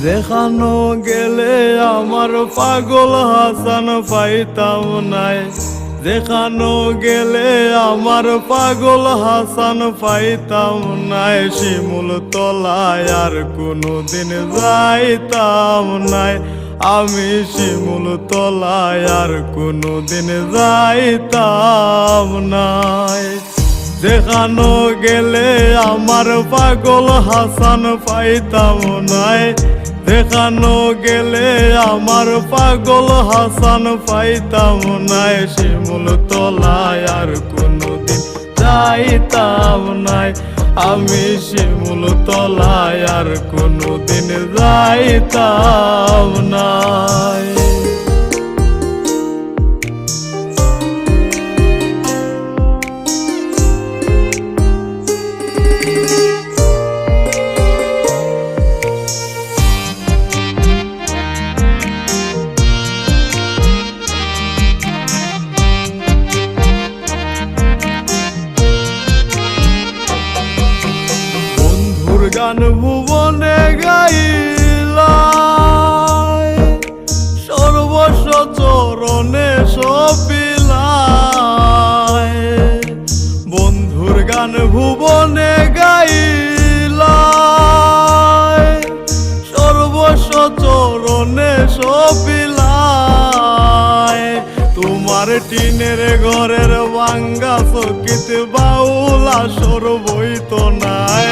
দেখানো গেলে আমার পাগল হাসান পাইতাম নাই, দেখানো গেলে আমার পাগল হাসান পাইতাম নাই। শিমুল তলায় আর কোনোদিন যাইতাম নাই, আমি শিমুল তলায় আর কোনোদিন যাইতাম নাই। দেখানো গেলে আমার পাগল হাসান পাইতাম নাই, দেখানো গেলে আমার পাগল হাসান পাইতাম নাই। শিমুল তলায় আর কোনোদিন যাইতাম নাই, আমি শিমুল তলায় আর কোনোদিন যাইতাম নাই। গান ভুবনে গাইলাই, সর্বস্ব চরণে সপিলাই। বন্ধুর গান ভুবনে গাইলাই, সর্বস্ব চরণে সপিলাই। তোমার টিনের ঘরের ভাঙ্গা চকিত বাউলা সর বইত নাই,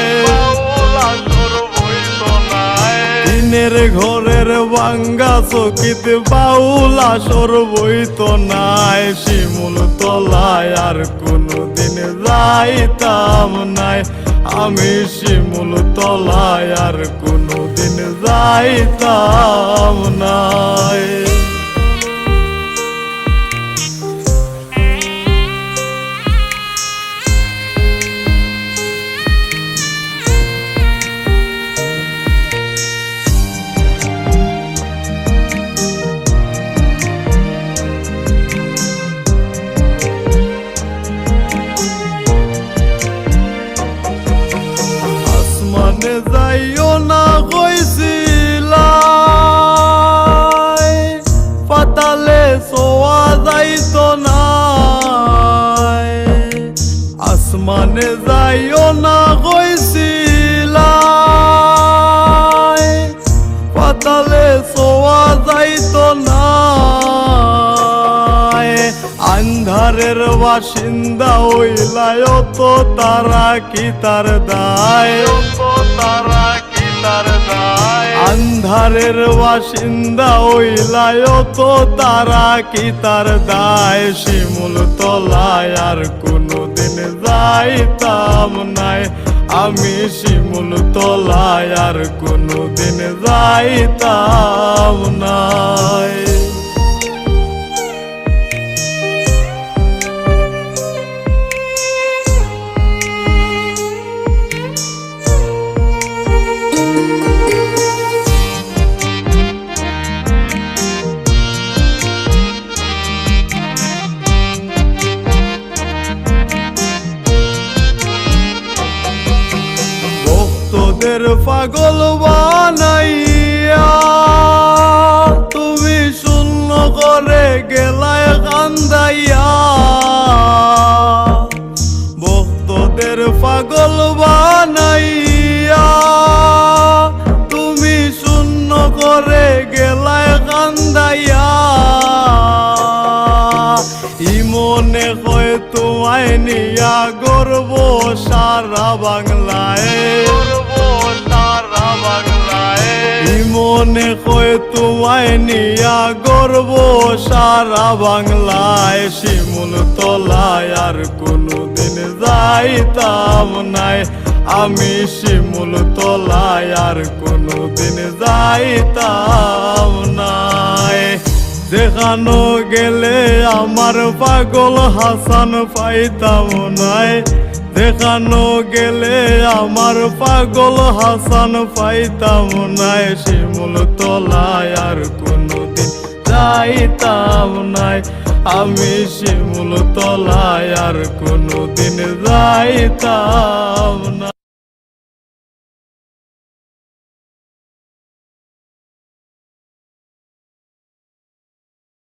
টিনের ঘরের ভাঙ্গা চকিত বাউলা সর বইত নাই। শিমুল তলায় আর কোনোদিন যাইতাম নাই, আমি শিমুল তলায় আর কোনোদিন যাইতাম নাই। যাইও না কইছিলাই, পাতালে সোয়া যাইত না। আসমানে যাইও না কইছিলাই, পাতালে সোয়া যাইত না। আন্ধারের বাসিন্দা হইলাই তো তারা কি তার দায়, আন্ধারের বাসিন্দা হইলাই তো তারা কি তার দায়। শিমুল তলায় আর কোনোদিন যাইতাম নাই, আমি শিমুল তলায় আর কোনোদিন যাইতাম নাই। তোদের পাগল বানাইয়া তুমি শূন্য করে গেলায় কান্দাইয়া। ভক্তদের পাগল বানাইয়া তুমি শূন্য করে গেলায় কান্দাইয়া। ইমনে কয় তোমায় নিয়া গর্ব সারা বাংলায়, মনে কয় তোমায় নিয়া গর্ব সারা বাংলায়। শিমুল তলায় আর কোনোদিন যাইতাম নাই, আমি শিমুল তলায় আর কোনোদিন যাইতাম নাই। দেখানো গেলে আমার পাগল হাসান পাইতাম নাই, দেখানো গেলে আমার পাগল হাসান পাইতাম নাই। শিমুল তলায় আর কোনোদিন যাইতাম নাই, আমি শিমুল তলায় আর কোনোদিন যাইতাম না।